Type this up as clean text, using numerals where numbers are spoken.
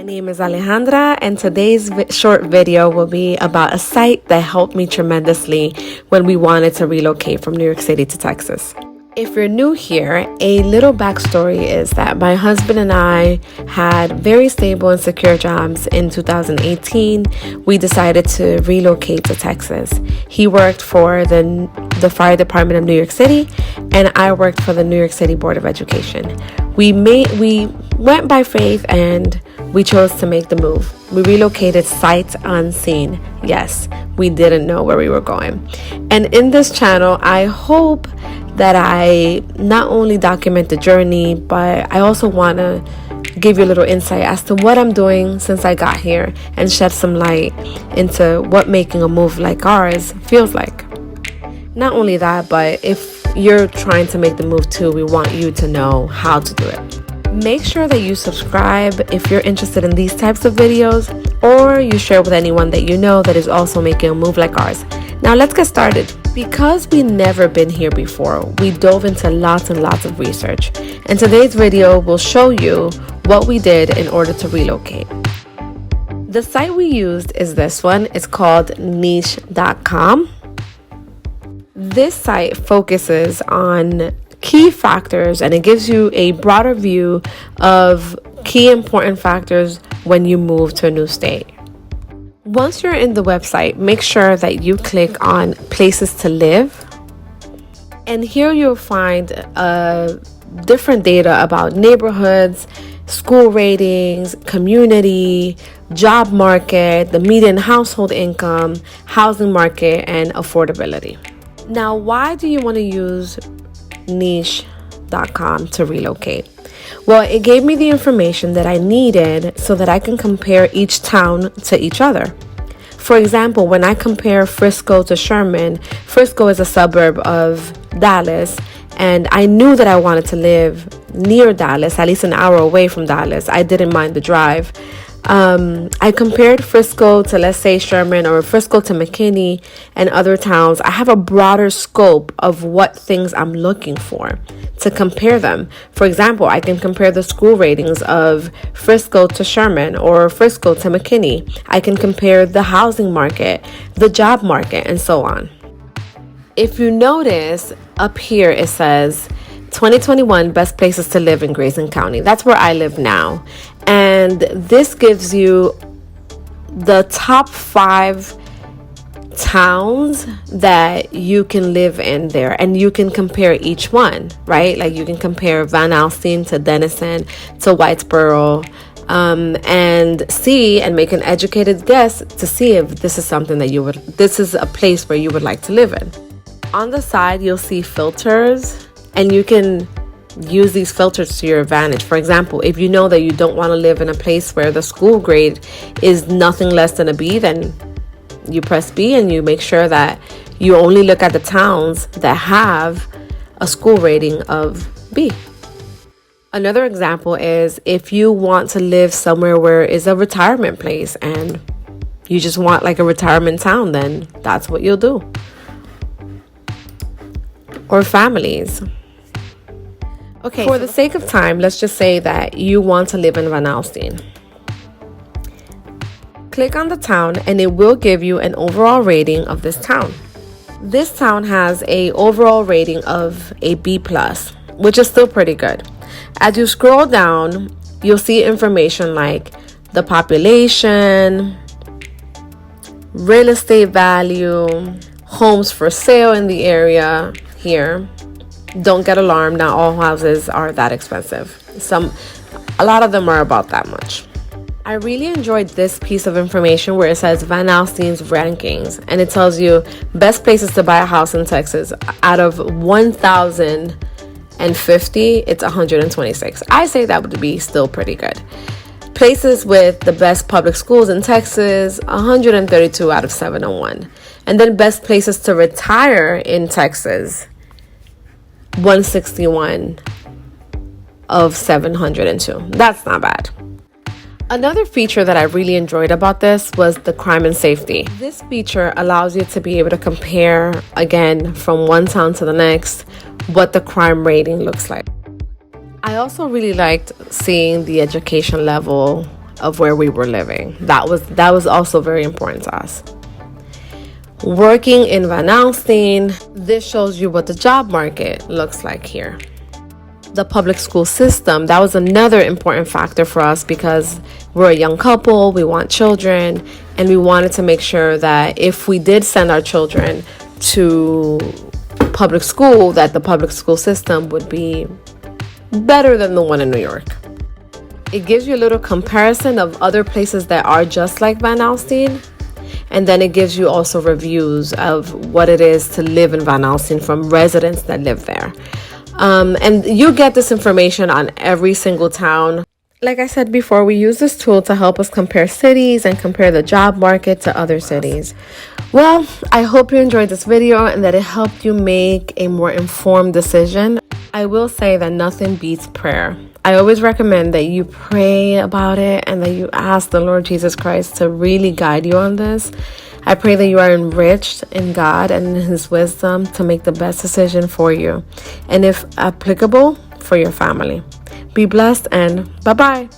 My name is Alejandra, and today's short video will be about a site that helped me tremendously when we wanted to relocate from New York City to Texas. If you're new here, a little backstory is that my husband and I had very stable and secure jobs. In 2018, we decided to relocate to Texas. He worked for the fire department of New York City, and I worked for the New York City Board of Education. We went by faith, and we chose to make the move. We relocated sight unseen. Yes, we didn't know where we were going. And in this channel, I hope that I not only document the journey, but I also want to give you a little insight as to what I'm doing since I got here and shed some light into what making a move like ours feels like. Not only that, but if you're trying to make the move too, we want you to know how to do it. Make sure that you subscribe if you're interested in these types of videos, or you share with anyone that you know that is also making a move like ours. Now let's get started. Because we've never been here before, we dove into lots and lots of research, and today's video will show you what we did in order to relocate. The site we used is this one. It's called niche.com. This site focuses on key factors, and it gives you a broader view of key important factors when you move to a new state. Once you're in the website, make sure that you click on places to live, and here you'll find different data about neighborhoods, school ratings, community, job market, the median household income, housing market, and affordability. Now, why do you want to use niche.com to relocate? Well, it gave me the information that I needed so that I can compare each town to each other. For example, when I compare Frisco to Sherman, Frisco is a suburb of Dallas, and I knew that I wanted to live near Dallas, at least an hour away from Dallas. I didn't mind the drive. I compared Frisco to, let's say, Sherman, or Frisco to McKinney and other towns. I have a broader scope of what things I'm looking for to compare them. For example, I can compare the school ratings of Frisco to Sherman or Frisco to McKinney. I can compare the housing market, the job market, and so on. If you notice up here, it says 2021 best places to live in Grayson County. That's where I live now. And this gives you the top 5 towns that you can live in there, and you can compare each one, right? Like you can compare Van Alstyne to Denison to Whitesboro, and see and make an educated guess to see if this is something that this is a place where you would like to live in. On the side, you'll see filters, and you can use these filters to your advantage. For example, if you know that you don't want to live in a place where the school grade is nothing less than a B, then you press B and you make sure that you only look at the towns that have a school rating of B. Another example is if you want to live somewhere where is a retirement place and you just want like a retirement town, then that's what you'll do. Or families. Okay, for the sake of time, let's just say that you want to live in Van Alstyne. Click on the town and it will give you an overall rating of this town. This town has an overall rating of a B+, which is still pretty good. As you scroll down, you'll see information like the population, real estate value, homes for sale in the area here. Don't get alarmed, not all houses are that expensive. A lot of them are about that much. I really enjoyed this piece of information where it says Van Alstyne's rankings, and it tells you best places to buy a house in Texas. Out of 1,050, it's 126. I say that would be still pretty good. Places with the best public schools in Texas, 132 out of 701. And then best places to retire in Texas, 161 of 702. That's not bad. Another feature that I really enjoyed about this was the crime and safety. This feature allows you to be able to compare, again, from one town to the next, what the crime rating looks like. I also really liked seeing the education level of where we were living. That was also very important to us. Working in Van Alstyne, this shows you what the job market looks like here. The public school system, that was another important factor for us because we're a young couple, we want children, and we wanted to make sure that if we did send our children to public school, that the public school system would be better than the one in New York. It gives you a little comparison of other places that are just like Van Alstyne. And then it gives you also reviews of what it is to live in Van Alstyne from residents that live there. And you get this information on every single town. Like I said before, we use this tool to help us compare cities and compare the job market to other cities. Well, I hope you enjoyed this video and that it helped you make a more informed decision. I will say that nothing beats prayer. I always recommend that you pray about it and that you ask the Lord Jesus Christ to really guide you on this. I pray that you are enriched in God and in His wisdom to make the best decision for you and, if applicable, for your family. Be blessed and bye-bye.